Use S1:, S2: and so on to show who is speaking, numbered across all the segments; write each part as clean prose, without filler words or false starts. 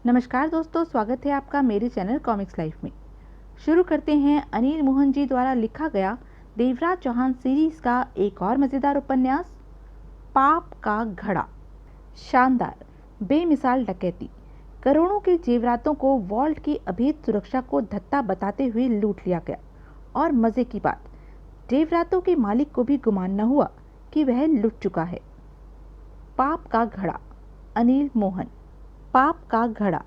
S1: नमस्कार दोस्तों, स्वागत है आपका मेरे चैनल कॉमिक्स लाइफ में। शुरू करते हैं अनिल मोहन जी द्वारा लिखा गया देवराज चौहान सीरीज का एक और मज़ेदार उपन्यास पाप का घड़ा। शानदार बेमिसाल डकैती, करोड़ों के जेवरातों को वॉल्ट की अभेद सुरक्षा को धत्ता बताते हुए लूट लिया गया। और मज़े की बात, जेवरातों के मालिक को भी गुमान न हुआ कि वह लुट चुका है। पाप का घड़ा, अनिल मोहन। पाप का घड़ा,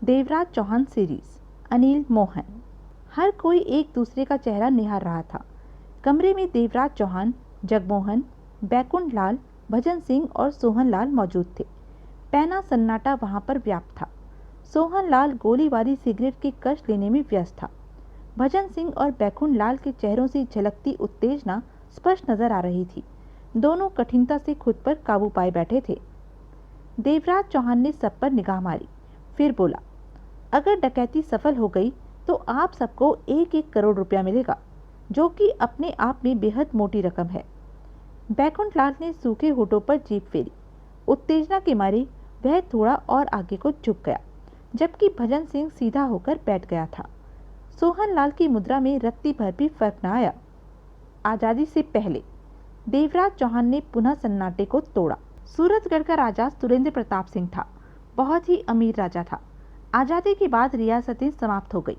S1: देवराज चौहान सीरीज, अनिल मोहन। हर कोई एक दूसरे का चेहरा निहार रहा था। कमरे में देवराज चौहान, जगमोहन, बैकुंठ लाल, भजन सिंह और सोहन लाल मौजूद थे। पैना सन्नाटा वहां पर व्याप्त था। सोहन लाल गोली वाली सिगरेट के कश लेने में व्यस्त था। भजन सिंह और बैकुंठ लाल के चेहरों से झलकती उत्तेजना स्पष्ट नजर आ रही थी। दोनों कठिनता से खुद पर काबू पाए बैठे थे। देवराज चौहान ने सब पर निगाह मारी, फिर बोला, अगर डकैती सफल हो गई तो आप सबको 1-1 करोड़ रुपया मिलेगा, जो कि अपने आप में बेहद मोटी रकम है। बैकुंठ लाल ने सूखे होठों पर जीभ फेरी। उत्तेजना के मारे वह थोड़ा और आगे को झुक गया, जबकि भजन सिंह सीधा होकर बैठ गया था। सोहन लाल की मुद्रा में रत्ती भर भी फर्क न आया। आजादी से पहले देवराज चौहान ने पुनः सन्नाटे को तोड़ा। सूरतगढ़ का राजा सुरेंद्र प्रताप सिंह था। बहुत ही अमीर राजा था। आजादी के बाद रियासतें समाप्त हो गई।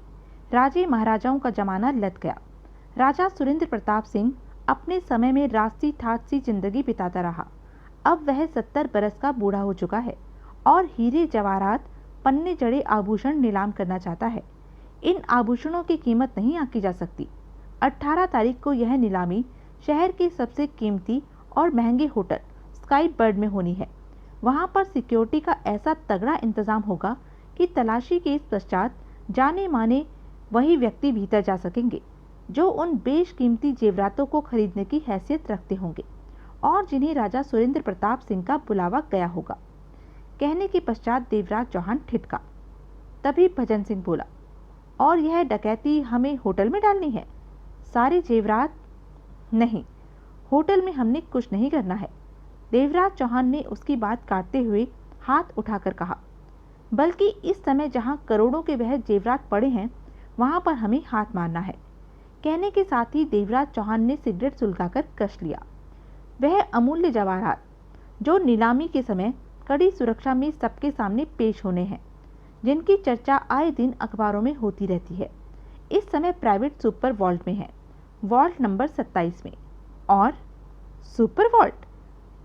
S1: राजे महाराजाओं का जमाना लद गया। राजा सुरेंद्र प्रताप सिंह अपने समय में राजसी ठाटसी जिंदगी बिताता रहा। अब वह 70 बरस का बूढ़ा हो चुका है और हीरे जवाहरात पन्ने जड़े आभूषण नीलाम करना चाहता है। इन आभूषणों की कीमत नहीं आंकी जा सकती। 18 तारीख को यह नीलामी शहर के सबसे कीमती और महंगे होटल स्काई बर्ड में होनी है। वहां पर सिक्योरिटी का ऐसा तगड़ा इंतजाम होगा कि तलाशी के पश्चात जाने माने वही व्यक्ति भीतर जा सकेंगे जो उन बेशकीमती जेवरातों को खरीदने की हैसियत रखते होंगे और जिन्हें राजा सुरेंद्र प्रताप सिंह का बुलावा गया होगा। कहने के पश्चात देवराज चौहान ठिठका। तभी भजन सिंह बोला, और यह डकैती हमें होटल में डालनी है? सारे जेवरात? नहीं, होटल में हमने कुछ नहीं करना है। देवराज चौहान ने उसकी बात काटते हुए हाथ उठाकर कहा, बल्कि इस समय जहां करोड़ों के वह जेवरात पड़े हैं वहां पर हमें हाथ मारना है। कहने के साथ ही देवराज चौहान ने सिगरेट सुलगाकर कश लिया। वह अमूल्य जवाहरात जो नीलामी के समय कड़ी सुरक्षा में सबके सामने पेश होने हैं, जिनकी चर्चा आए दिन अखबारों में होती रहती है, इस समय प्राइवेट सुपर वॉल्ट में है, वॉल्ट नंबर 27 में। और सुपर वॉल्ट?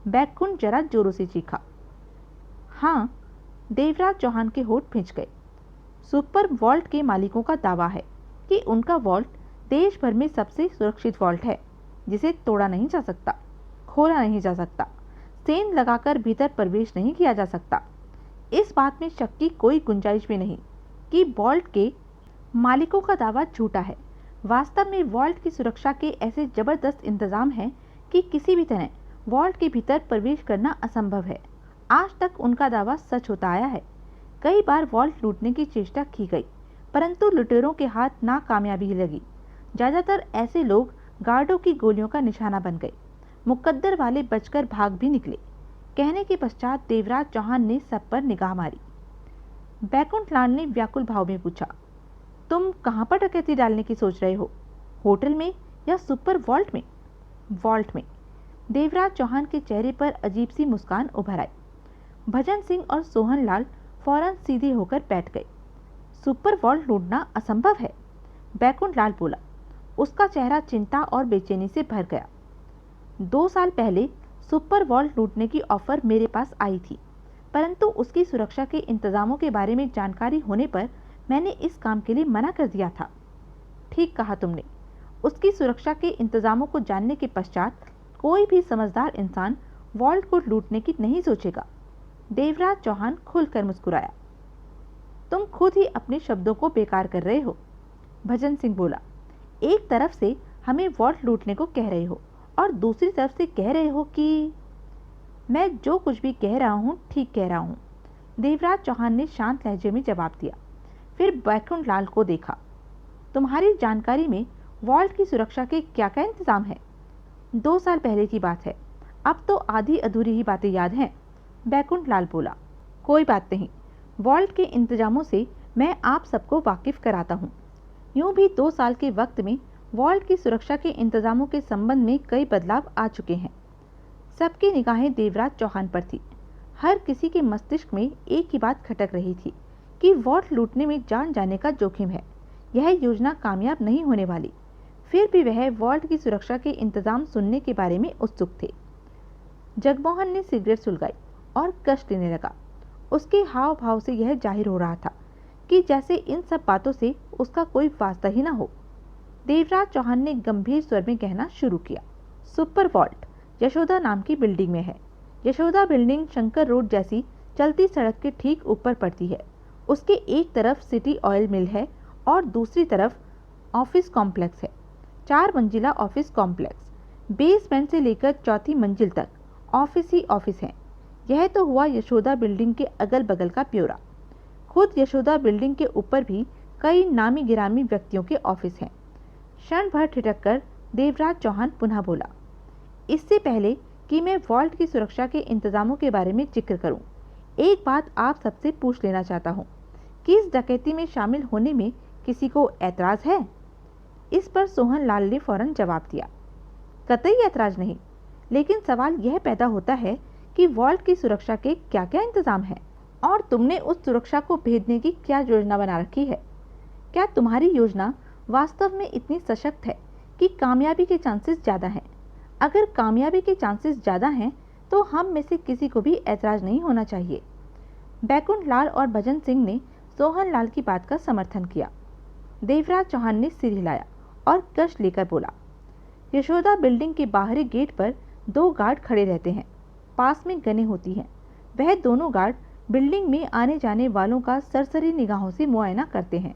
S1: बैकुंठ जरा जोरों से चीखा। हाँ, देवराज चौहान के होठ खिंच गए। सुपर वॉल्ट के मालिकों का दावा है कि उनका वॉल्ट देश भर में सबसे सुरक्षित वॉल्ट है, जिसे तोड़ा नहीं जा सकता, खोला नहीं जा सकता, सेंध लगाकर भीतर प्रवेश नहीं किया जा सकता। इस बात में शक की कोई गुंजाइश भी नहीं कि वॉल्ट के मालिकों का दावा झूठा है। वास्तव में वॉल्ट की सुरक्षा के ऐसे जबरदस्त इंतजाम हैं कि किसी भी तरह वॉल्ट के भीतर प्रवेश करना असंभव है। आज तक उनका दावा सच होता आया है। कई बार वॉल्ट लूटने की चेष्टा की गई, परंतु लुटेरों के हाथ नाकामयाबी लगी। ज्यादातर ऐसे लोग गार्डों की गोलियों का निशाना बन गए। मुकद्दर वाले बचकर भाग भी निकले। कहने के पश्चात देवराज चौहान ने सब पर निगाह मारी। बैकुंठ लाल ने व्याकुल भाव में पूछा, तुम कहां पर डकैती डालने की सोच रहे हो? होटल में या सुपर वॉल्ट में? वॉल्ट में। देवराज चौहान के चेहरे पर अजीब सी मुस्कान उभर आई। भजन सिंह और सोहन लाल फौरन सीधे होकर बैठ गए। सुपर वॉल्ट लूटना असंभव है, बैकुंठ लाल बोला। उसका चेहरा चिंता और बेचैनी से भर गया। 2 साल पहले सुपर वॉल्ट लूटने की ऑफर मेरे पास आई थी, परंतु उसकी सुरक्षा के इंतजामों के बारे में जानकारी होने पर मैंने इस काम के लिए मना कर दिया था। ठीक कहा तुमने। उसकी सुरक्षा के इंतजामों को जानने के पश्चात कोई भी समझदार इंसान वॉल्ट को लूटने की नहीं सोचेगा। देवराज चौहान खुलकर मुस्कुराया। तुम खुद ही अपने शब्दों को बेकार कर रहे हो, भजन सिंह बोला। एक तरफ से हमें वॉल्ट लूटने को कह रहे हो और दूसरी तरफ से कह रहे हो कि मैं जो कुछ भी कह रहा हूँ ठीक कह रहा हूँ, देवराज चौहान ने शांत लहजे में जवाब दिया। फिर बैकुंठ लाल को देखा। तुम्हारी जानकारी में वॉल्ट की सुरक्षा के क्या क्या इंतजाम है? 2 साल पहले की बात है, अब तो आधी अधूरी ही बातें याद हैं, बैकुंठ लाल बोला। कोई बात नहीं, वॉल्ट के इंतजामों से मैं आप सबको वाकिफ कराता हूँ। यूँ भी 2 साल के वक्त में वॉल्ट की सुरक्षा के इंतजामों के संबंध में कई बदलाव आ चुके हैं। सबकी निगाहें देवराज चौहान पर थी। हर किसी के मस्तिष्क में एक ही बात खटक रही थी कि वॉल्ट लूटने में जान जाने का जोखिम है। यह योजना कामयाब नहीं होने वाली। फिर भी वह वॉल्ट की सुरक्षा के इंतजाम सुनने के बारे में उत्सुक थे। जगमोहन ने सिगरेट सुलगाई और कश लेने लगा। उसके हाव भाव से यह जाहिर हो रहा था कि जैसे इन सब बातों से उसका कोई वास्ता ही ना हो। देवराज चौहान ने गंभीर स्वर में कहना शुरू किया, सुपर वॉल्ट यशोदा नाम की बिल्डिंग में है। यशोदा बिल्डिंग शंकर रोड जैसी चलती सड़क के ठीक ऊपर पड़ती है। उसके एक तरफ सिटी ऑयल मिल है और दूसरी तरफ ऑफिस कॉम्प्लेक्स है। 4 मंजिला ऑफिस कॉम्प्लेक्स, बेसमेंट से लेकर चौथी मंजिल तक ऑफिस ही ऑफिस हैं। यह तो हुआ यशोदा बिल्डिंग के अगल बगल का ब्यौरा। खुद यशोदा बिल्डिंग के ऊपर भी कई नामी गिरामी व्यक्तियों के ऑफिस हैं। क्षण भर ठिठक कर देवराज चौहान पुनः बोला, इससे पहले कि मैं वॉल्ट की सुरक्षा के इंतजामों के बारे में जिक्र करूं, एक बात आप सबसे पूछ लेना चाहता हूं कि इस डकैती में शामिल होने में किसी को ऐतराज है? इस पर सोहन लाल ने फौरन जवाब दिया, कतई ऐतराज नहीं, लेकिन सवाल यह पैदा होता है कि वॉल्ट की सुरक्षा के क्या क्या इंतजाम हैं और तुमने उस सुरक्षा को भेदने की क्या योजना बना रखी है? क्या तुम्हारी योजना वास्तव में इतनी सशक्त है कि कामयाबी के चांसेस ज़्यादा हैं? अगर कामयाबी के चांसेस ज़्यादा हैं तो हम में से किसी को भी ऐतराज नहीं होना चाहिए। बैकुंठ लाल और भजन सिंह ने सोहन लाल की बात का समर्थन किया। देवराज चौहान ने सिर हिलाया और कश लेकर बोला, यशोदा बिल्डिंग के बाहरी गेट पर 2 गार्ड खड़े रहते हैं। पास में गनें होती हैं। वह दोनों गार्ड बिल्डिंग में आने जाने वालों का सरसरी निगाहों से मुआयना करते हैं,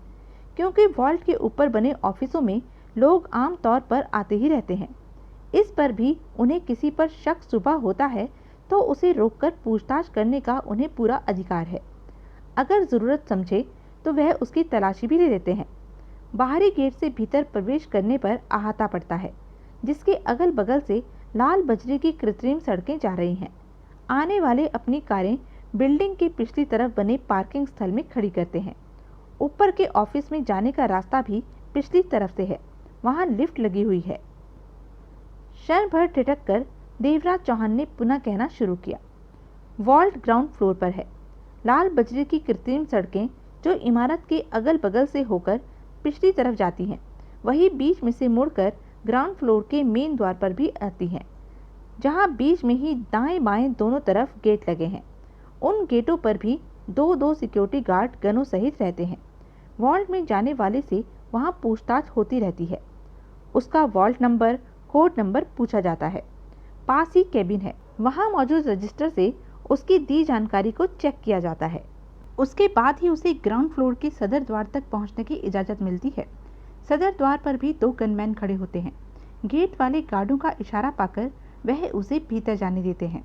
S1: क्योंकि वॉल्ट के ऊपर बने ऑफिसों में लोग आम तौर पर आते ही रहते हैं। इस पर भी उन्हें किसी पर शक शुबा होता है तो उसे रोककर पूछताछ करने का उन्हें पूरा अधिकार है। अगर ज़रूरत समझे तो वह उसकी तलाशी भी ले लेते हैं। बाहरी गेट से भीतर प्रवेश करने पर अहाता पड़ता है, जिसके अगल बगल से लाल बजरी की कृत्रिम सड़कें जा रही हैं। आने वाले अपनी कारें बिल्डिंग के पिछली तरफ बने पार्किंग स्थल में खड़ी करते हैं। ऊपर के ऑफिस में जाने का रास्ता भी पिछली तरफ से है, वहाँ लिफ्ट लगी हुई है। क्षण भर ठिठक कर देवराज चौहान ने पुनः कहना शुरू किया, वॉल्ट ग्राउंड फ्लोर पर है। लाल बजरी की कृत्रिम सड़कें जो इमारत के अगल बगल से होकर पिछली तरफ जाती हैं, वही बीच में से मुड़कर ग्राउंड फ्लोर के मेन द्वार पर भी आती हैं, जहां बीच में ही दाएं बाएं दोनों तरफ गेट लगे हैं। उन गेटों पर भी 2-2 सिक्योरिटी गार्ड गनों सहित रहते हैं। वॉल्ट में जाने वाले से वहां पूछताछ होती रहती है। उसका वॉल्ट नंबर, कोड नंबर पूछा जाता है। पास ही कैबिन है, वहां मौजूद रजिस्टर से उसकी दी जानकारी को चेक किया जाता है। उसके बाद ही उसे ग्राउंड फ्लोर के सदर द्वार तक पहुंचने की इजाज़त मिलती है। सदर द्वार पर भी 2 गनमैन खड़े होते हैं। गेट वाले गार्डों का इशारा पाकर वह उसे भीतर जाने देते हैं।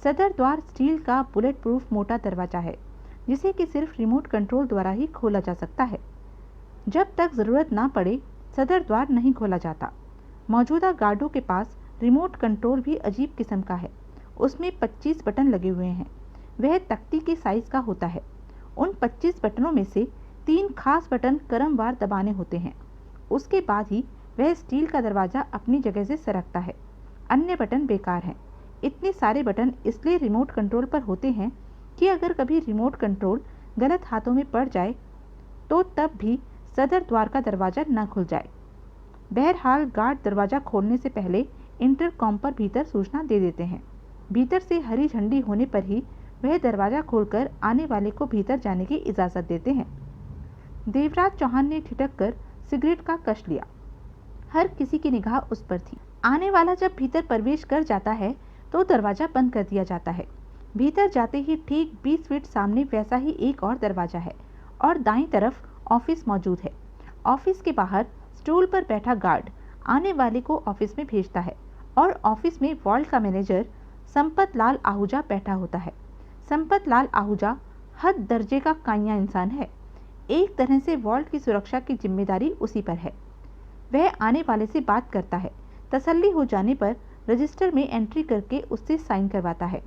S1: सदर द्वार स्टील का बुलेट प्रूफ मोटा दरवाजा है, जिसे कि सिर्फ रिमोट कंट्रोल द्वारा ही खोला जा सकता है। जब तक ज़रूरत ना पड़े सदर द्वार नहीं खोला जाता। मौजूदा गार्डों के पास रिमोट कंट्रोल भी अजीब किस्म का है। उसमें 25 बटन लगे हुए हैं। वह तख्ती के साइज़ का होता है। उन 25 बटनों में से 3 खास बटन क्रमवार दबाने होते हैं। उसके बाद ही वह स्टील का दरवाज़ा अपनी जगह से सरकता है। अन्य बटन बेकार हैं। इतने सारे बटन इसलिए रिमोट कंट्रोल पर होते हैं कि अगर कभी रिमोट कंट्रोल गलत हाथों में पड़ जाए तो तब भी सदर द्वार का दरवाज़ा न खुल जाए। बहरहाल गार्ड दरवाज़ा खोलने से पहले इंटरकॉम पर भीतर सूचना दे देते हैं। भीतर से हरी झंडी होने पर ही वह दरवाज़ा खोलकर आने वाले को भीतर जाने की इजाज़त देते हैं। देवराज चौहान ने ठिठक कर सिगरेट का कश लिया। हर किसी की निगाह उस पर थी। आने वाला जब भीतर प्रवेश कर जाता है तो दरवाज़ा बंद कर दिया जाता है। भीतर जाते ही ठीक 20 फीट सामने वैसा ही एक और दरवाज़ा है और दाईं तरफ ऑफिस मौजूद है। ऑफिस के बाहर स्टूल पर बैठा गार्ड आने वाले को ऑफिस में भेजता है और ऑफिस में वॉल्ट का मैनेजर संपत लाल आहूजा बैठा होता है। संपत लाल आहूजा हद दर्जे का काइया इंसान है। एक तरह से वॉल्ट की सुरक्षा की जिम्मेदारी उसी पर है। वह आने वाले से बात करता है। तसल्ली हो जाने पर रजिस्टर में एंट्री करके उससे साइन करवाता है।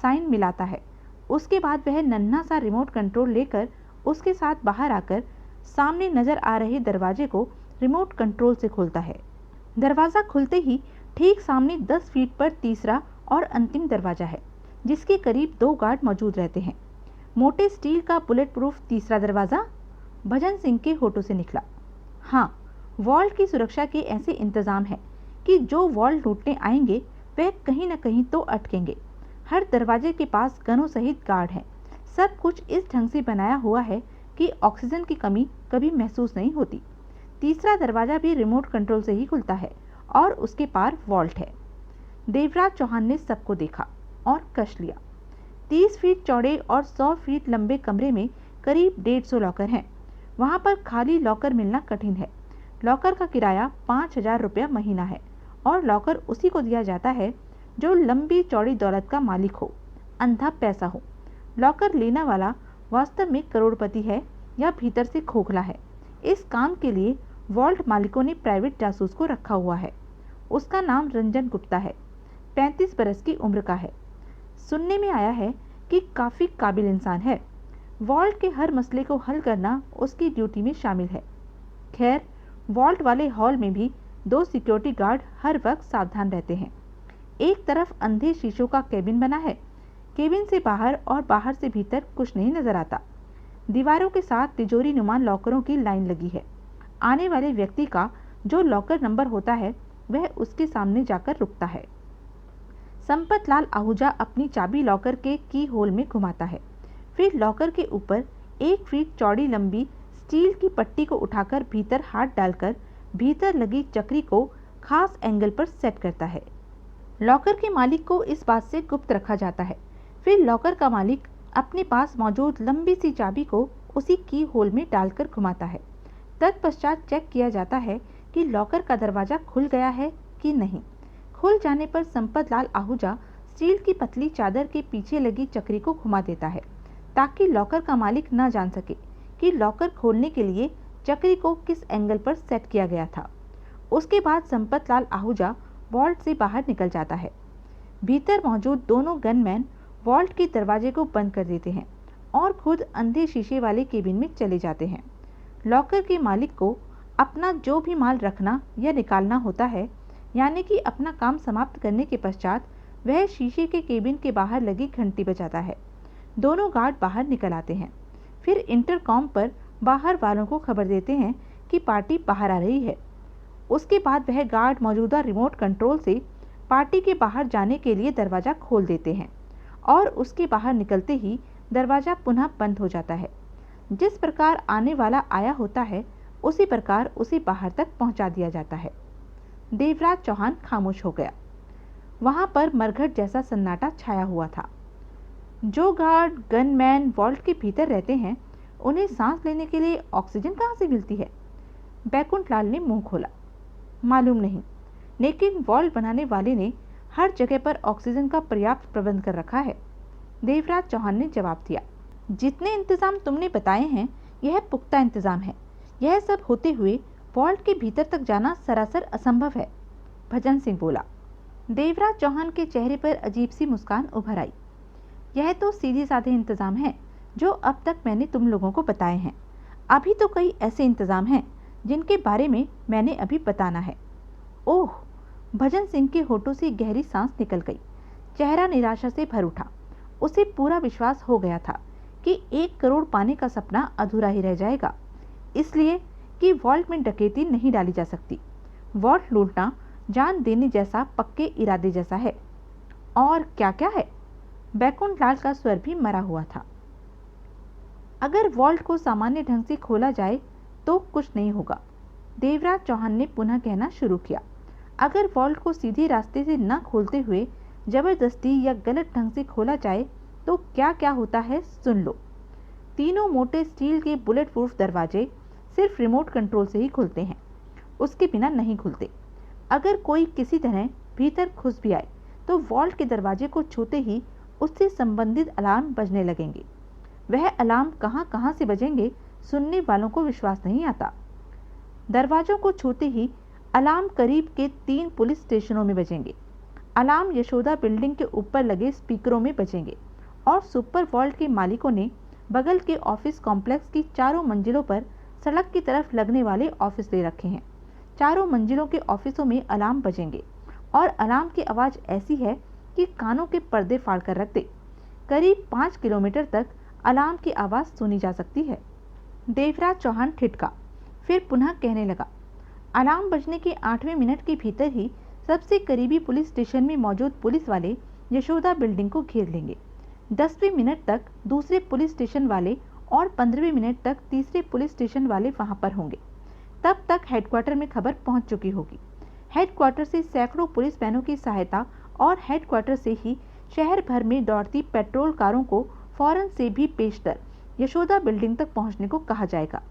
S1: साइन मिलाता है। उसके बाद वह नन्हा सा रिमोट कंट्रोल लेकर उसके साथ बाहर आकर सामने नजर आ रहे दरवाजे को रिमोट कंट्रोल से खोलता है। दरवाज़ा खुलते ही ठीक सामने 10 फीट पर तीसरा और अंतिम दरवाजा है, जिसके करीब 2 गार्ड मौजूद रहते हैं। मोटे स्टील का बुलेट प्रूफ तीसरा दरवाज़ा? भजन सिंह के होठों से निकला। हाँ, वॉल्ट की सुरक्षा के ऐसे इंतजाम है कि जो वॉल्ट लूटने आएंगे वह कहीं न कहीं तो अटकेंगे। हर दरवाजे के पास गनों सहित गार्ड हैं। सब कुछ इस ढंग से बनाया हुआ है कि ऑक्सीजन की कमी कभी महसूस नहीं होती। तीसरा दरवाजा भी रिमोट कंट्रोल से ही खुलता है और उसके पार वॉल्ट है। देवराज चौहान ने सबको देखा और कश लिया। 30 फीट चौड़े और 100 फीट लंबे कमरे में करीब 150 लॉकर हैं। वहाँ पर खाली लॉकर मिलना कठिन है। लॉकर का किराया 5000 रुपया महीना है और लॉकर उसी को दिया जाता है जो लंबी चौड़ी दौलत का मालिक हो, अंधा पैसा हो। लॉकर लेने वाला वास्तव में करोड़पति है या भीतर से खोखला है। इस काम के लिए वॉल्ट मालिकों ने प्राइवेट जासूस को रखा हुआ है। उसका नाम रंजन गुप्ता है। 35 बरस की उम्र का है। सुनने में आया है कि काफ़ी काबिल इंसान है। वॉल्ट के हर मसले को हल करना उसकी ड्यूटी में शामिल है। खैर, वॉल्ट वाले हॉल में भी 2 सिक्योरिटी गार्ड हर वक्त सावधान रहते हैं। एक तरफ अंधे शीशों का केबिन बना है। केबिन से बाहर और बाहर से भीतर कुछ नहीं नजर आता। दीवारों के साथ तिजोरी नुमा लॉकरों की लाइन लगी है। आने वाले व्यक्ति का जो लॉकर नंबर होता है वह उसके सामने जाकर रुकता है। संपत लाल आहूजा अपनी चाबी लॉकर के की होल में घुमाता है। फिर लॉकर के ऊपर 1 फीट चौड़ी लंबी स्टील की पट्टी को उठाकर भीतर हाथ डालकर भीतर लगी चक्री को खास एंगल पर सेट करता है। लॉकर के मालिक को इस बात से गुप्त रखा जाता है। फिर लॉकर का मालिक अपने पास मौजूद लंबी सी चाबी को उसी की होल में डालकर घुमाता है। तत्पश्चात चेक किया जाता है कि लॉकर का दरवाजा खुल गया है कि नहीं। खुल जाने पर संपत लाल आहूजा स्टील की पतली चादर के पीछे लगी चक्री को घुमा देता है ताकि लॉकर का मालिक न जान सके कि लॉकर खोलने के लिए चक्री को किस एंगल पर सेट किया गया था। उसके बाद संपत लाल आहूजा वॉल्ट से बाहर निकल जाता है। भीतर मौजूद दोनों गनमैन वॉल्ट के दरवाजे को बंद कर देते हैं और खुद अंधे शीशे वाले केबिन में चले जाते हैं। लॉकर के मालिक को अपना जो भी माल रखना या निकालना होता है, यानी कि अपना काम समाप्त करने के पश्चात वह शीशे के केबिन के बाहर लगी घंटी बजाता है। दोनों गार्ड बाहर निकल आते हैं। फिर इंटरकॉम पर बाहर वालों को खबर देते हैं कि पार्टी बाहर आ रही है। उसके बाद वह गार्ड मौजूदा रिमोट कंट्रोल से पार्टी के बाहर जाने के लिए दरवाज़ा खोल देते हैं और उसके बाहर निकलते ही दरवाज़ा पुनः बंद हो जाता है। जिस प्रकार आने वाला आया होता है उसी प्रकार उसे बाहर तक पहुंचा दिया जाता है। देवराज चौहान खामोश हो गया। वहां पर मरघट जैसा सन्नाटा छाया हुआ था। जो गार्ड गनमैन वॉल्ट के भीतर रहते हैं उन्हें सांस लेने के लिए ऑक्सीजन कहाँ से मिलती है? बैकुंठ लाल ने मुंह खोला। मालूम नहीं, लेकिन वॉल्ट बनाने वाले ने हर जगह पर ऑक्सीजन का पर्याप्त प्रबंध कर रखा है। देवराज चौहान ने जवाब दिया। जितने इंतजाम तुमने बताए हैं यह पुख्ता इंतजाम है। यह सब होते हुए वॉल्ट के भीतर तक जाना सरासर असंभव है। भजन सिंह बोला। देवराज चौहान के चेहरे पर अजीब सी मुस्कान उभर आई। यह तो सीधे साधे इंतजाम है जो अब तक मैंने तुम लोगों को बताए हैं। अभी तो कई ऐसे इंतजाम हैं जिनके बारे में मैंने अभी बताना है। ओह! भजन सिंह के होठों से गहरी सांस निकल गई। चेहरा निराशा से भर उठा। उसे पूरा विश्वास हो गया था कि 1 करोड़ पाने का सपना अधूरा ही रह जाएगा, इसलिए कि वॉल्ट में डकैती नहीं डाली जा सकती। वॉल्ट लूटना जान देने जैसा पक्के इरादे जैसा है। और क्या क्या है? बैकुंठ लाल का स्वर भी मरा हुआ था। अगर वॉल्ट को सामान्य ढंग से खोला जाए तो कुछ नहीं होगा। देवराज चौहान ने पुनः कहना शुरू किया। अगर वॉल्ट को सीधे रास्ते से न खोलते हुए जबरदस्ती या गलत ढंग से खोला जाए तो क्या क्या होता है सुन लो। तीनों मोटे स्टील के बुलेट प्रूफ दरवाजे सिर्फ रिमोट कंट्रोल से ही खुलते हैं, उसके बिना नहीं खुलते। अगर कोई किसी तरह भीतर घुस भी आए तो वॉल्ट के दरवाजे को छूते ही उससे संबंधित अलार्म बजने लगेंगे। वह अलार्म कहाँ कहाँ से बजेंगे सुनने वालों को विश्वास नहीं आता। दरवाजों को छूते ही अलार्म करीब के 3 पुलिस स्टेशनों में बजेंगे। अलार्म यशोदा बिल्डिंग के ऊपर लगे स्पीकरों में बजेंगे और सुपर वॉल्ट के मालिकों ने बगल के ऑफिस कॉम्प्लेक्स की चारों मंजिलों पर सड़क की तरफ लगने वाले ऑफिस ले रखे हैं। चारों मंजिलों के ऑफिसों में अलार्म बजेंगे और अलार्म की आवाज़ ऐसी है कि कानों के पर्दे फाड़ कर रख दे। करीब 5 किलोमीटर तक अलार्म की आवाज़ सुनी जा सकती है। देवराज चौहान ठिठका, फिर पुनः कहने लगा, अलार्म बजने के 8वें मिनट के भीतर ही सबसे करीबी पुलिस स्टेशन में मौजूद पुलिस वाले यशोदा बिल्डिंग को घेर लेंगे। 10वें मिनट तक दूसरे पुलिस स्टेशन वाले और 15वें मिनट तक तीसरे पुलिस स्टेशन वाले वहां पर होंगे। तब तक हेडक्वार्टर में खबर पहुंच चुकी होगी। हेडक्वार्टर से सैकड़ों पुलिस वैनों की सहायता और हेडक्वार्टर से ही शहर भर में दौड़ती पेट्रोल कारों को फौरन से भी पेशतर यशोदा बिल्डिंग तक पहुंचने को कहा जाएगा।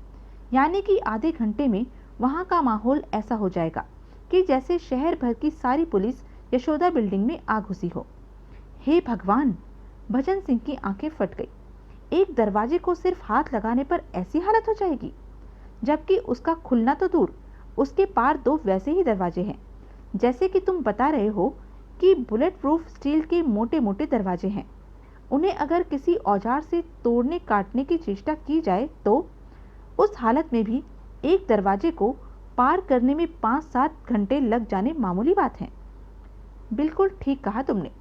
S1: यानी कि आधे घंटे में वहां का माहौल ऐसा हो जाएगा कि जैसे शहर भर की सारी पुलिस यशोदा बिल्डिंग में आ घुसी हो। हे भगवान! भजन सिंह की आंखें फट गई। एक दरवाजे को सिर्फ हाथ लगाने पर ऐसी हालत हो जाएगी, जबकि उसका खुलना तो दूर, उसके पार 2 वैसे ही दरवाजे हैं जैसे कि तुम बता रहे हो कि बुलेट प्रूफ स्टील के मोटे मोटे दरवाजे हैं। उन्हें अगर किसी औजार से तोड़ने काटने की चेष्टा की जाए तो उस हालत में भी एक दरवाजे को पार करने में 5-7 घंटे लग जाने मामूली बात है। बिल्कुल ठीक कहा तुमने।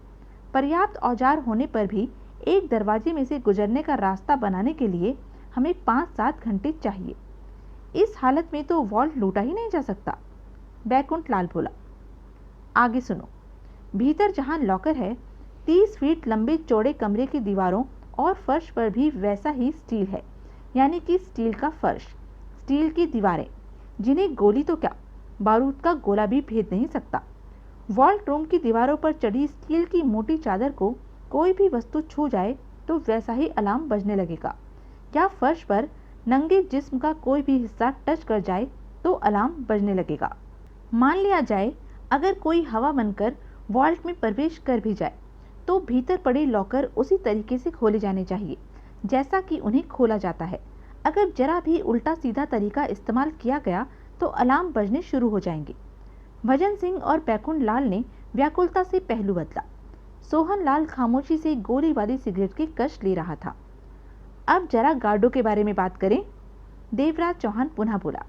S1: पर्याप्त औजार होने पर भी एक दरवाजे में से गुजरने का रास्ता बनाने के लिए हमें 5-7 घंटे चाहिए। इस हालत में तो वॉल्ट लूटा ही नहीं जा सकता। बैकुंठ लाल बोला, आगे सुनो। भीतर जहां लॉकर है, 30 फीट लंबे चौड़े कमरे की दीवारों और फर्श पर भी वैसा ही स्टील है, यानी कि स्टील का फर्श, स्टील की दीवारें, जिन्हें गोली तो क्या, बारूद का गोला भी भेद नहीं सकता। वॉल्ट रूम की दीवारों पर चढ़ी स्टील की मोटी चादर को कोई भी वस्तु छू जाए तो वैसा ही अलार्म बजने लगेगा, या फर्श पर नंगे जिस्म का कोई भी हिस्सा टच कर जाए तो अलार्म बजने लगेगा। मान लिया जाए अगर कोई हवा बनकर वॉल्ट में प्रवेश कर भी जाए तो भीतर पड़े लॉकर उसी तरीके से खोले जाने चाहिए जैसा कि उन्हें खोला जाता है। अगर जरा भी उल्टा सीधा तरीका इस्तेमाल किया गया तो अलार्म बजने शुरू हो जाएंगे। भजन सिंह और बैकुंठ लाल ने व्याकुलता से पहलू बदला। सोहन लाल खामोशी से गोली वाली सिगरेट के कश ले रहा था। अब जरा गार्डों के बारे में बात करें। देवराज चौहान पुनः बोला,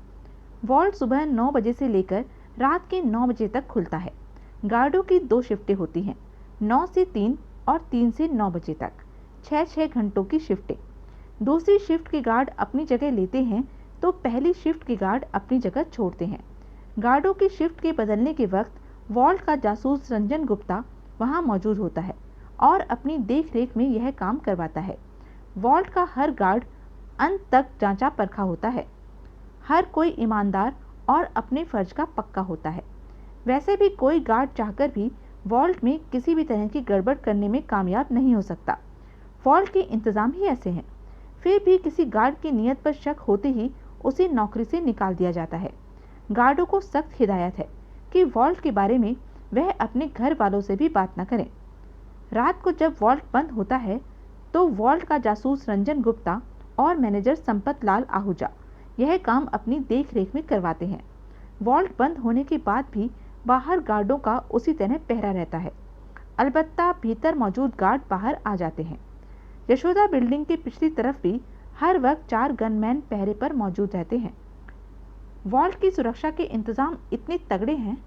S1: वॉल्ट सुबह 9 बजे से लेकर रात के 9 बजे तक खुलता है। गार्डों की 2 शिफ्टें होती हैं, 9 से 3 और 3 से 9 बजे तक, 6-6 घंटों की शिफ्टें। दूसरी शिफ्ट के गार्ड अपनी जगह लेते हैं तो पहली शिफ्ट के गार्ड अपनी जगह छोड़ते हैं। गार्डों की शिफ्ट के बदलने के वक्त वॉल्ट का जासूस रंजन गुप्ता वहां मौजूद होता है और अपनी देख रेख में यह काम करवाता है। वॉल्ट का हर गार्ड अंत तक जांचा परखा होता है। हर कोई ईमानदार और अपने फर्ज का पक्का होता है। वैसे भी कोई गार्ड चाहकर भी वॉल्ट में किसी भी तरह की गड़बड़ करने में कामयाब नहीं हो सकता। वॉल्ट के इंतज़ाम ही ऐसे हैं। फिर भी किसी गार्ड की नीयत पर शक होते ही उसे नौकरी से निकाल दिया जाता है। गार्डों को सख्त हिदायत है कि वॉल्ट के बारे में वह अपने घर वालों से भी बात न करें। रात को जब वॉल्ट बंद होता है तो वॉल्ट का जासूस रंजन गुप्ता और मैनेजर संपत लाल आहूजा यह काम अपनी देख रेख में करवाते हैं। वॉल्ट बंद होने के बाद भी बाहर गार्डों का उसी तरह पहरा रहता है। अलबत्ता भीतर मौजूद गार्ड बाहर आ जाते हैं। यशोदा बिल्डिंग की पिछली तरफ भी हर वक्त 4 गनमैन पहरे पर मौजूद रहते हैं। वॉल्ट की सुरक्षा के इंतजाम इतने तगड़े हैं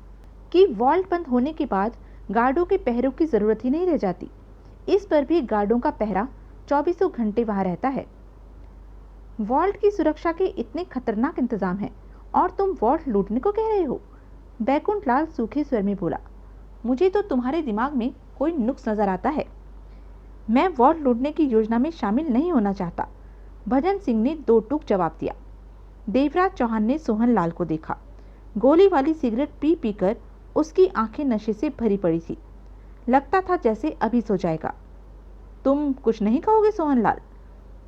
S1: कि वॉल्ट बंद होने के बाद गार्डों के पहरों की ज़रूरत ही नहीं रह जाती। इस पर भी गार्डों का पहरा 24 घंटे वहाँ रहता है। वॉल्ट की सुरक्षा के इतने खतरनाक इंतजाम हैं और तुम वॉल्ट लूटने को कह रहे हो? बैकुंठ लाल सूखे स्वर में बोला, मुझे तो तुम्हारे दिमाग में कोई नुक्स नजर आता है। मैं वॉल्ट लूटने की योजना में शामिल नहीं होना चाहता। भजन सिंह ने 2 टूक जवाब दिया। देवराज चौहान ने सोहन लाल को देखा। गोली वाली सिगरेट पी पीकर उसकी आंखें नशे से भरी पड़ी थी। लगता था जैसे अभी सो जाएगा। तुम कुछ नहीं कहोगे सोहन लाल?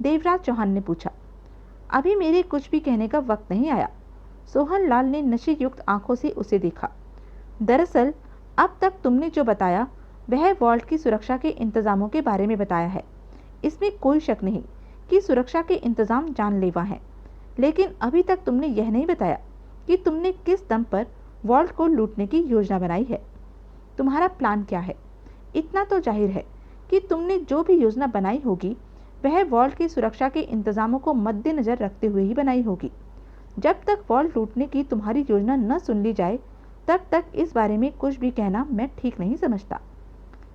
S1: देवराज चौहान ने पूछा। अभी मेरे कुछ भी कहने का वक्त नहीं आया। सोहन लाल ने नशे युक्त आंखों से उसे देखा। दरअसल अब तक तुमने जो बताया वह वॉल्ट की सुरक्षा के इंतजामों के बारे में बताया है। इसमें कोई शक नहीं कि सुरक्षा के इंतजाम जानलेवा हैं, लेकिन अभी तक तुमने यह नहीं बताया कि तुमने किस दम पर वॉल्ट को लूटने की योजना बनाई है। तुम्हारा प्लान क्या है? इतना तो जाहिर है कि तुमने जो भी योजना बनाई होगी वह वॉल्ट की सुरक्षा के इंतजामों को मद्देनजर रखते हुए ही बनाई होगी। जब तक वॉल्ट लूटने की तुम्हारी योजना न सुन ली जाए तब तक इस बारे में कुछ भी कहना मैं ठीक नहीं समझता।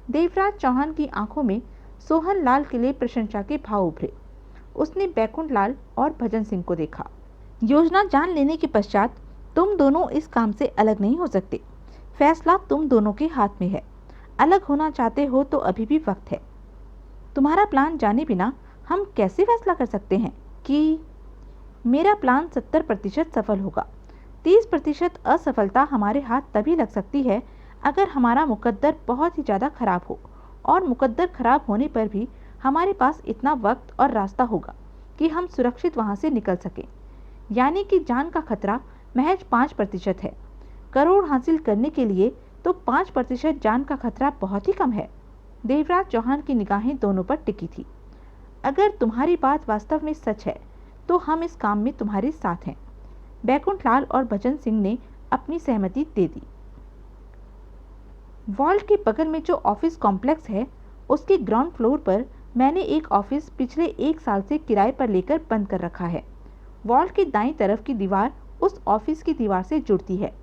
S1: देवराज चौहान की आंखों में सोहन लाल के लिए प्रशंसा के भाव उभरे। उसने बैकुंठ लाल और भजन सिंह को देखा। योजना जान लेने के पश्चात तुम दोनों इस काम से अलग नहीं हो सकते। फैसला तुम दोनों के हाथ में है। अलग होना चाहते हो तो अभी भी वक्त है। तुम्हारा प्लान जाने बिना हम कैसे फैसला कर सकते हैं कि मेरा प्लान 70% सफल होगा। 30% असफलता हमारे हाथ तभी लग सकती है अगर हमारा मुकद्दर बहुत ही ज़्यादा खराब हो, और मुकद्दर खराब होने पर भी हमारे पास इतना वक्त और रास्ता होगा कि हम सुरक्षित वहाँ से निकल सकें। यानी कि जान का खतरा महज 5% है। करोड़ हासिल करने के लिए तो 5% जान का खतरा बहुत ही कम है। देवराज चौहान की निगाहें दोनों पर टिकी थी। अगर तुम्हारी बात वास्तव में सच है तो हम इस काम में तुम्हारे साथ हैं। बैकुंठ लाल और भजन सिंह ने अपनी सहमति दे दी। वॉल्ट के बगल में जो ऑफिस कॉम्प्लेक्स है उसके ग्राउंड फ्लोर पर मैंने एक ऑफिस पिछले 1 साल से किराए पर लेकर बंद कर रखा है। वॉल्ट की दाईं तरफ की दीवार उस ऑफिस की दीवार से जुड़ती है।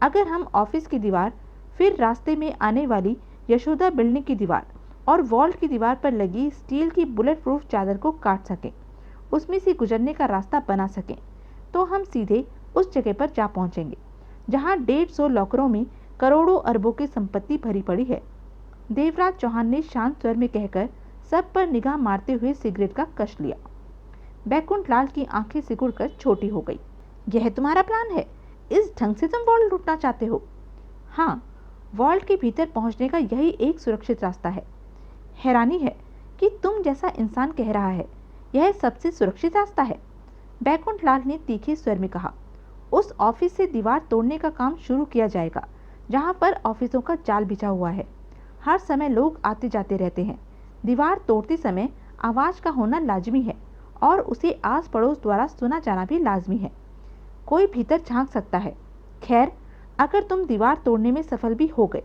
S1: अगर हम ऑफिस की दीवार, फिर रास्ते में आने वाली यशोदा बिल्डिंग की दीवार और वॉल्ट की दीवार पर लगी स्टील की बुलेट प्रूफ चादर को काट सकें, उसमें से गुजरने का रास्ता बना सकें, तो हम सीधे उस जगह पर जा पहुंचेंगे जहां 150 लॉकरों में करोड़ों अरबों की संपत्ति भरी पड़ी है। देवराज चौहान ने शांत स्वर में कहकर सब पर निगाह मारते हुए सिगरेट का कश लिया। बैकुंठ लाल की आंखें सिकुड़कर छोटी हो गई। यह तुम्हारा प्लान है? इस ढंग से तुम वॉल्ट लूटना चाहते हो? हाँ, वॉल्ट के भीतर पहुंचने का यही एक सुरक्षित रास्ता है। हैरानी है कि तुम जैसा इंसान कह रहा है यह सबसे सुरक्षित रास्ता है। बैकुंठ लाल ने तीखे स्वर में कहा। उस ऑफिस से दीवार तोड़ने का काम शुरू किया जाएगा जहां पर ऑफिसों का जाल बिछा हुआ है। हर समय लोग आते जाते रहते हैं। दीवार तोड़ते समय आवाज का होना लाजमी है और उसे आस पड़ोस द्वारा सुना जाना भी लाजमी है। कोई भीतर झांक सकता है। खैर, अगर तुम दीवार तोड़ने में सफल भी हो गए,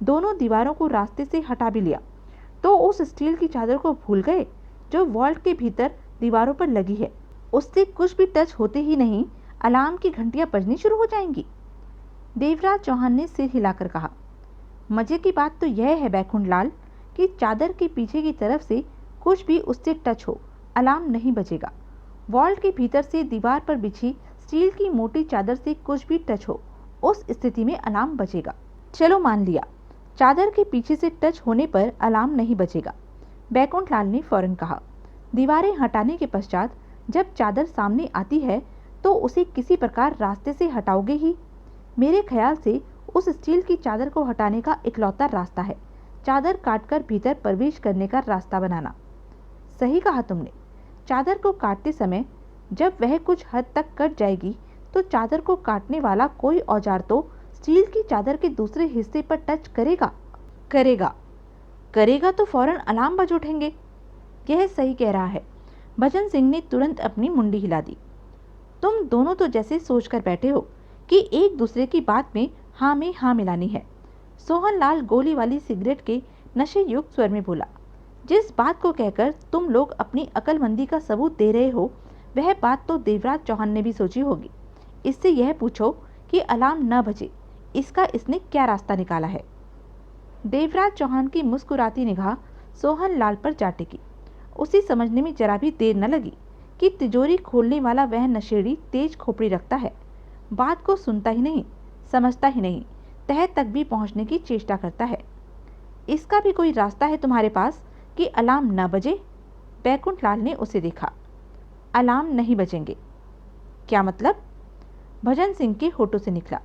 S1: दोनों दीवारों को रास्ते से हटा भी लिया, तो उस स्टील की चादर को भूल गए जो वॉल्ट के भीतर दीवारों पर लगी है। उससे कुछ भी टच होते ही नहीं अलार्म की घंटियां बजनी शुरू हो जाएंगी। देवराज चौहान ने सिर हिलाकर कहा। मजे की बात तो यह है बैकुंठ लाल कि चादर के पीछे की तरफ से कुछ भी उससे टच हो, अलार्म नहीं बजेगा। वॉल्ट के भीतर से दीवार पर बिछी स्टील की मोटी चादर से कुछ भी टच हो, उस स्थिति में अलार्म बजेगा। चलो मान लिया, चादर के पीछे से टच होने पर अलार्म नहीं बजेगा, बैकुंठ लाल ने फौरन कहा। दीवारें हटाने के पश्चात जब चादर सामने आती है तो उसे किसी प्रकार रास्ते से हटाओगे ही। मेरे ख्याल से उस स्टील की चादर को हटाने का इकलौता रास्ता है चादर काटकर भीतर प्रवेश करने का रास्ता बनाना। सही कहा तुमने। चादर को काटते समय जब वह कुछ हद तक कट जाएगी तो चादर को काटने वाला कोई औजार तो स्टील की चादर के दूसरे हिस्से पर टच करेगा तो फौरन अलार्म बज उठेंगे। यह सही कह रहा है। भजन सिंह ने तुरंत अपनी मुंडी हिला दी। तुम दोनों तो जैसे सोचकर बैठे हो कि एक दूसरे की बात में हाँ मिलानी है। सोहन लाल गोली वाली सिगरेट के नशे युक्त स्वर में बोला। जिस बात को कहकर तुम लोग अपनी अक्लमंदी का सबूत दे रहे हो वह बात तो देवराज चौहान ने भी सोची होगी। इससे यह पूछो कि अलार्म न बजे, इसका इसने क्या रास्ता निकाला है। देवराज चौहान की मुस्कुराती निगाह सोहन लाल पर जा टिकी। उसे समझने में जरा भी देर न लगी कि तिजोरी खोलने वाला वह नशेड़ी तेज खोपड़ी रखता है। बात को सुनता ही नहीं, समझता ही नहीं, तह तक भी पहुंचने की चेष्टा करता है। इसका भी कोई रास्ता है तुम्हारे पास कि अलार्म न बजे? बैकुंठ लाल ने उसे देखा। अलार्म नहीं बजेंगे? क्या मतलब? भजन सिंह के होठों से निकला।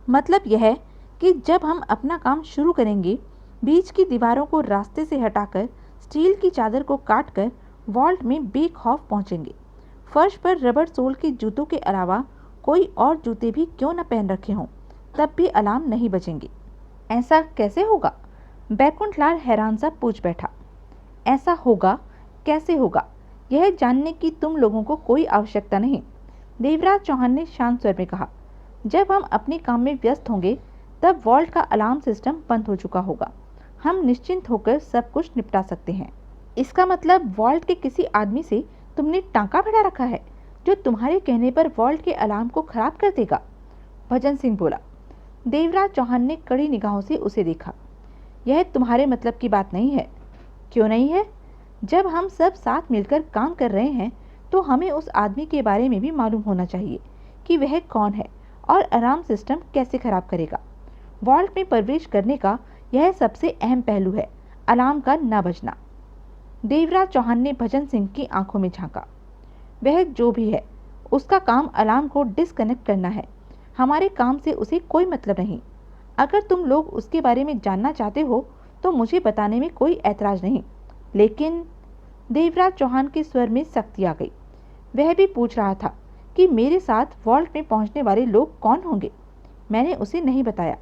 S1: मतलब यह है कि जब हम अपना काम शुरू करेंगे, बीच की दीवारों को रास्ते से हटाकर स्टील की चादर को काटकर वॉल्ट में बेखौफ पहुंचेंगे। फर्श पर रबड़ सोल के जूतों के अलावा कोई और जूते भी क्यों न पहन रखे हों, तब भी अलार्म नहीं बजेंगे। ऐसा कैसे होगा? बैकुंठ लाल हैरान सा पूछ बैठा। ऐसा होगा कैसे होगा, यह जानने की तुम लोगों को कोई आवश्यकता नहीं। देवराज चौहान ने शांत स्वर में कहा। जब हम अपने काम में व्यस्त होंगे तब वॉल्ट का अलार्म सिस्टम बंद हो चुका होगा। हम निश्चिंत होकर सब कुछ निपटा सकते हैं। इसका मतलब वॉल्ट के किसी आदमी से तुमने टांका भिड़ा रखा है जो तुम्हारे कहने पर वॉल्ट के अलार्म को खराब कर देगा, भजन सिंह बोला। देवराज चौहान ने कड़ी निगाहों से उसे देखा। यह तुम्हारे मतलब की बात नहीं है। क्यों नहीं है? जब हम सब साथ मिलकर काम कर रहे हैं तो हमें उस आदमी के बारे में भी मालूम होना चाहिए कि वह कौन है और अलार्म सिस्टम कैसे खराब करेगा। वॉल्ट में प्रवेश करने का यह सबसे अहम पहलू है, अलार्म का न बजना। देवराज चौहान ने भजन सिंह की आंखों में झांका। वह जो भी है, उसका काम अलार्म को डिस्कनेक्ट करना है। हमारे काम से उसे कोई मतलब नहीं। अगर तुम लोग उसके बारे में जानना चाहते हो तो मुझे बताने में कोई ऐतराज नहीं, लेकिन देवराज चौहान के स्वर में सख्ती आ गई। वह भी पूछ रहा था कि मेरे साथ वॉल्ट में पहुंचने वाले लोग कौन होंगे। मैंने उसे नहीं बताया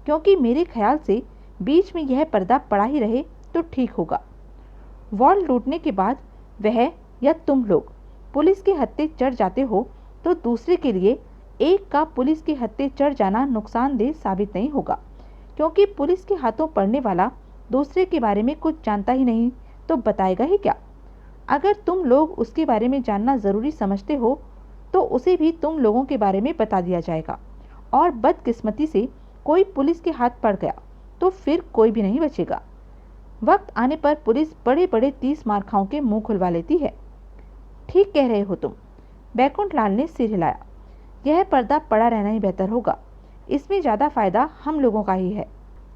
S1: क्योंकि मेरे ख्याल से बीच में यह पर्दा पड़ा ही रहे तो ठीक होगा। वॉल्ट लूटने के बाद वह या तुम लोग पुलिस के हत्थे चढ़ जाते हो तो दूसरे के लिए एक का पुलिस के हत्थे चढ़ जाना नुकसानदेह साबित नहीं होगा, क्योंकि पुलिस के हाथों पड़ने वाला दूसरे के बारे में कुछ जानता ही नहीं तो बताएगा ही क्या। अगर तुम लोग उसके बारे में जानना ज़रूरी समझते हो तो उसे भी तुम लोगों के बारे में बता दिया जाएगा, और बदकिस्मती से कोई पुलिस के हाथ पड़ गया तो फिर कोई भी नहीं बचेगा। वक्त आने पर पुलिस बड़े बड़े 30 मारखाओं के मुंह खुलवा लेती है। ठीक कह रहे हो तुम, बैकुंठ लाल ने सिर हिलाया। यह पर्दा पड़ा रहना ही बेहतर होगा। इसमें ज़्यादा फायदा हम लोगों का ही है।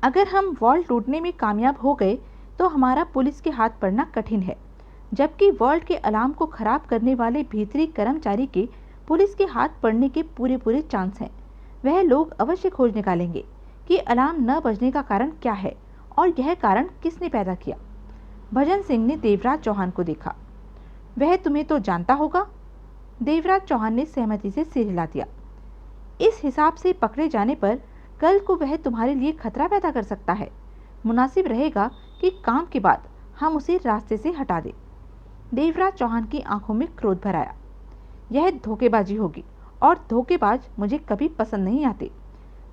S1: अगर हम वॉल्ट लूटने में कामयाब हो गए तो हमारा पुलिस के हाथ पड़ना कठिन है, जबकि वॉल्ट के अलार्म को खराब करने वाले भीतरी कर्मचारी के पुलिस के हाथ पड़ने के पूरे पूरे चांस हैं। वह लोग अवश्य खोज निकालेंगे कि अलार्म न बजने का कारण क्या है और यह कारण किसने पैदा किया। भजन सिंह ने देवराज चौहान को देखा। वह तुम्हें तो जानता होगा। देवराज चौहान ने सहमति से सिर हिला दिया। इस हिसाब से पकड़े जाने पर कल को वह तुम्हारे लिए खतरा पैदा कर सकता है। मुनासिब रहेगा कि काम के बाद हम उसे रास्ते से हटा दें। देवराज चौहान की आंखों में क्रोध भर आया। यह धोखेबाजी होगी और धोखेबाज मुझे कभी पसंद नहीं आते।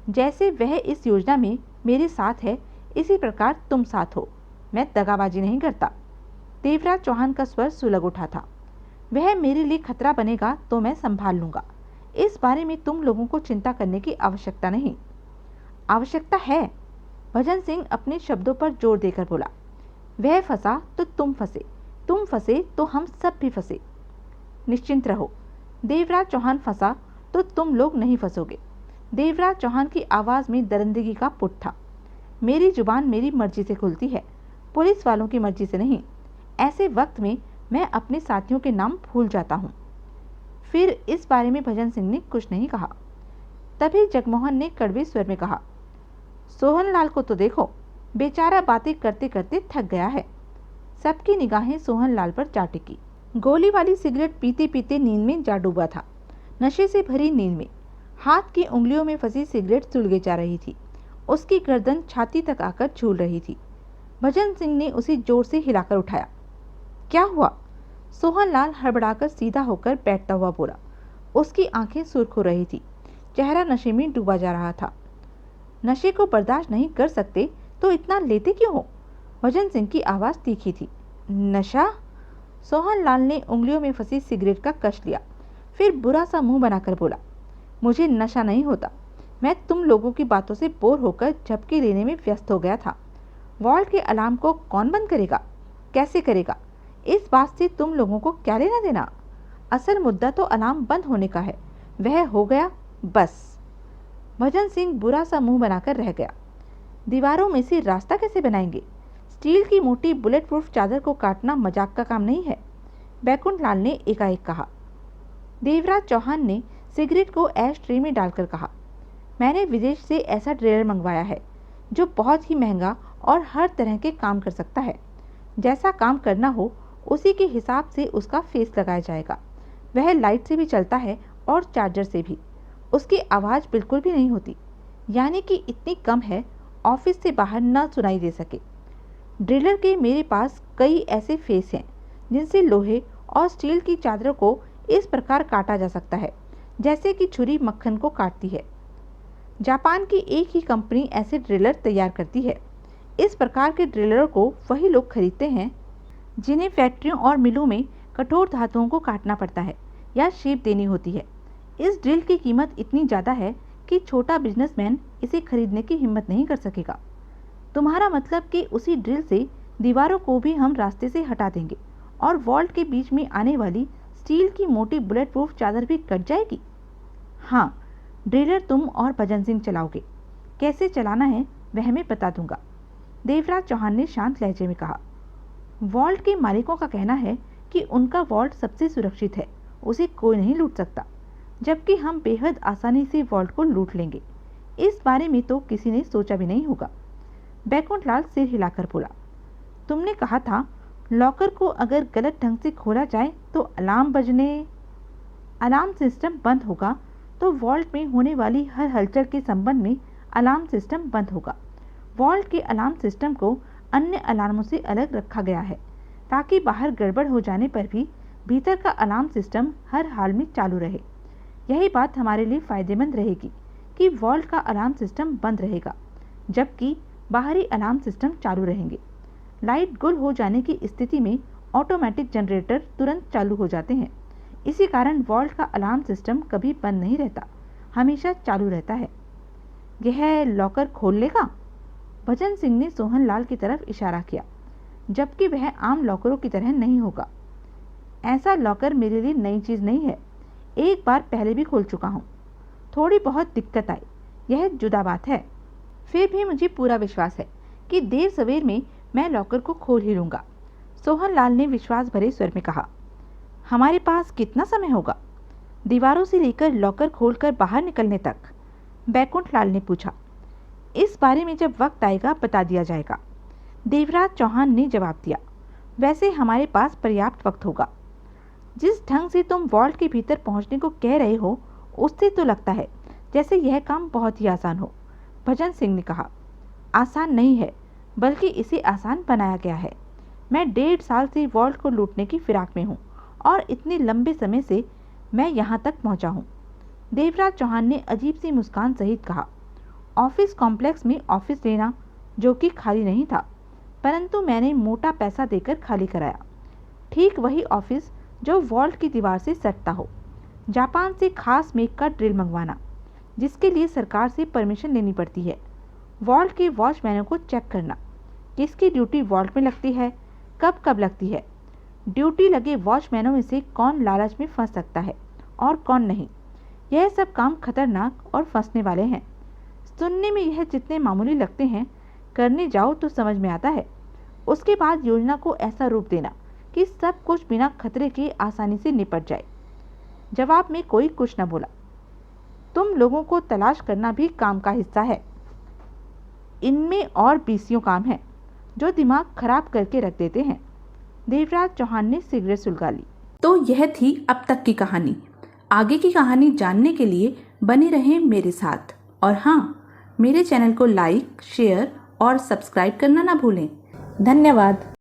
S1: जैसे वह इस योजना में मेरे साथ है, इसी प्रकार तुम साथ हो। मैं दगाबाजी नहीं करता। देवराज चौहान का स्वर सुलग उठा था। वह मेरे लिए खतरा बनेगा तो मैं संभाल लूंगा। इस बारे में तुम लोगों को चिंता करने की आवश्यकता नहीं। आवश्यकता है, भजन सिंह अपने शब्दों पर जोर देकर बोला। वह फंसा तो तुम फंसे, तुम फंसे तो हम सब भी फंसे। निश्चिंत रहो, देवराज चौहान फंसा तो तुम लोग नहीं फंसोगे। देवराज चौहान की आवाज़ में दरिंदगी का पुट था। मेरी जुबान मेरी मर्जी से खुलती है, पुलिस वालों की मर्जी से नहीं। ऐसे वक्त में मैं अपने साथियों के नाम भूल जाता हूँ। फिर इस बारे में भजन सिंह ने कुछ नहीं कहा। तभी जगमोहन ने कड़वे स्वर में कहा, सोहनलाल को तो देखो, बेचारा बातें करते करते थक गया है। सबकी निगाहें सोहनलाल पर जा टिकी। गोली वाली सिगरेट पीते पीते नींद में जा डूबा था। नशे से भरी नींद में हाथ की उंगलियों में फंसी सिगरेट सुलगे जा रही थी। उसकी गर्दन छाती तक आकर झूल रही थी। भजन सिंह ने उसे जोर से हिलाकर उठाया। क्या हुआ? सोहनलाल हड़बड़ाकर सीधा होकर बैठता हुआ बोला। उसकी आंखें सुर्ख हो रही थी, चेहरा नशे में डूबा जा रहा था। नशे को बर्दाश्त नहीं कर सकते तो इतना लेते क्यों हो? भजन सिंह की आवाज़ तीखी थी। नशा? सोहनलाल ने उंगलियों में फंसी सिगरेट का कश लिया, फिर बुरा सा मुंह बनाकर बोला, मुझे नशा नहीं होता। मैं तुम लोगों की बातों से बोर होकर झपकी लेने में व्यस्त हो गया था। वॉल्ट के अलार्म को कौन बंद करेगा, कैसे करेगा, इस बात से तुम लोगों को क्या लेना देना? असल मुद्दा तो अलार्म बंद होने का है। वह हो गया बस। भजन सिंह बुरा सा मुंह बनाकर रह गया। दीवारों में से रास्ता कैसे बनाएंगे? स्टील की मोटी बुलेट प्रूफ चादर को काटना मजाक का काम नहीं है, बैकुंठ लाल ने एकाएक कहा। देवराज चौहान ने सिगरेट को ऐश ट्रे में डालकर कहा, मैंने विदेश से ऐसा ड्रिलर मंगवाया है जो बहुत ही महंगा और हर तरह के काम कर सकता है। जैसा काम करना हो उसी के हिसाब से उसका फेस लगाया जाएगा। वह लाइट से भी चलता है और चार्जर से भी। उसकी आवाज़ बिल्कुल भी नहीं होती, यानी कि इतनी कम है ऑफिस से बाहर न सुनाई दे सके। ड्रिलर के मेरे पास कई ऐसे फेस हैं जिनसे लोहे और स्टील की चादरों को इस प्रकार काटा जा सकता है जैसे कि छुरी मक्खन को काटती है। जापान की एक ही कंपनी ऐसे ड्रिलर तैयार करती है। इस प्रकार के ड्रिलरों को वही लोग खरीदते हैं जिन्हें फैक्ट्रियों और मिलों में कठोर धातुओं को काटना पड़ता है या शेप देनी होती है। इस ड्रिल की कीमत इतनी ज़्यादा है कि छोटा बिजनेसमैन इसे खरीदने की हिम्मत नहीं कर सकेगा। तुम्हारा मतलब कि उसी ड्रिल से दीवारों को भी हम रास्ते से हटा देंगे और वॉल्ट के बीच में आने वाली स्टील की मोटी बुलेट प्रूफ चादर भी कट जाएगी? हाँ, ड्रिलर तुम और भजन सिंह चलाओगे। कैसे चलाना है वह मैं बता दूंगा, देवराज चौहान ने शांत लहजे में कहा। वॉल्ट के मालिकों का कहना है कि उनका वॉल्ट सबसे सुरक्षित है, उसे कोई नहीं लूट सकता, जबकि हम बेहद आसानी से वॉल्ट को लूट लेंगे। इस बारे में तो किसी ने सोचा भी नहीं होगा। बैकुंठलाल सिर हिलाकर बोला, तुमने कहा था लॉकर को अगर गलत ढंग से खोला जाए तो अलार्म सिस्टम बंद होगा, तो वॉल्ट में होने वाली हर हलचल के संबंध में अलार्म सिस्टम बंद होगा। वॉल्ट के अलार्म सिस्टम को अन्य अलार्मों से अलग रखा गया है ताकि बाहर गड़बड़ हो जाने पर भी भीतर का अलार्म सिस्टम हर हाल में चालू रहे। यही बात हमारे लिए फ़ायदेमंद रहेगी कि वॉल्ट का अलार्म सिस्टम बंद रहेगा जबकि बाहरी अलार्म सिस्टम चालू रहेंगे। लाइट गुल हो जाने की स्थिति में ऑटोमेटिक जनरेटर तुरंत चालू हो जाते हैं। इसी कारण वॉल्ट का अलार्म सिस्टम कभी बंद नहीं रहता, हमेशा चालू रहता है। यह लॉकर खोल लेगा? भजन सिंह ने सोहनलाल की तरफ इशारा किया, जबकि वह आम लॉकरों की तरह नहीं होगा। ऐसा लॉकर मेरे लिए नई चीज़ नहीं है, एक बार पहले भी खोल चुका हूँ। थोड़ी बहुत दिक्कत आई, यह जुदा बात है। फिर भी मुझे पूरा विश्वास है कि देर सवेर में मैं लॉकर को खोल ही लूँगा, सोहनलाल ने विश्वास भरे स्वर में कहा। हमारे पास कितना समय होगा? दीवारों से लेकर लॉकर खोलकर बाहर निकलने तक, बैकुंठलाल ने पूछा। इस बारे में जब वक्त आएगा बता दिया जाएगा, देवराज चौहान ने जवाब दिया। वैसे हमारे पास पर्याप्त वक्त होगा। जिस ढंग से तुम वॉल्ट के भीतर पहुंचने को कह रहे हो उससे तो लगता है जैसे यह काम बहुत ही आसान हो, भजन सिंह ने कहा। आसान नहीं है, बल्कि इसे आसान बनाया गया है। मैं 1.5 साल से वॉल्ट को लूटने की फिराक में हूँ और इतने लंबे समय से मैं यहाँ तक पहुँचा हूँ, देवराज चौहान ने अजीब सी मुस्कान सहित कहा। ऑफिस कॉम्प्लेक्स में ऑफिस लेना जो कि खाली नहीं था, परंतु मैंने मोटा पैसा देकर खाली कराया। ठीक वही ऑफिस जो वॉल्ट की दीवार से सटता हो। जापान से खास मेक का ड्रिल मंगवाना, जिसके लिए सरकार से परमिशन लेनी पड़ती है। वॉल्ट के वॉचमैनों को चेक करना, किसकी ड्यूटी वॉल्ट में लगती है, कब कब लगती है। ड्यूटी लगे वॉचमैनों में से कौन लालच में फंस सकता है और कौन नहीं। यह सब काम खतरनाक और फंसने वाले हैं। सुनने में यह जितने मामूली लगते हैं, करने जाओ तो समझ में आता है। उसके बाद योजना को ऐसा रूप देना कि सब कुछ बिना खतरे के आसानी से निपट जाए। जवाब में कोई कुछ न बोला। तुम लोगों को तलाश करना भी काम का हिस्सा है। इनमें और 20 काम हैं जो दिमाग खराब करके रख देते हैं। देवराज चौहान ने सिगरेट सुलगा ली। तो यह थी अब तक की कहानी। आगे की कहानी जानने के लिए बने रहें मेरे साथ। और हाँ, मेरे चैनल को लाइक, शेयर और सब्सक्राइब करना ना भूलें। धन्यवाद।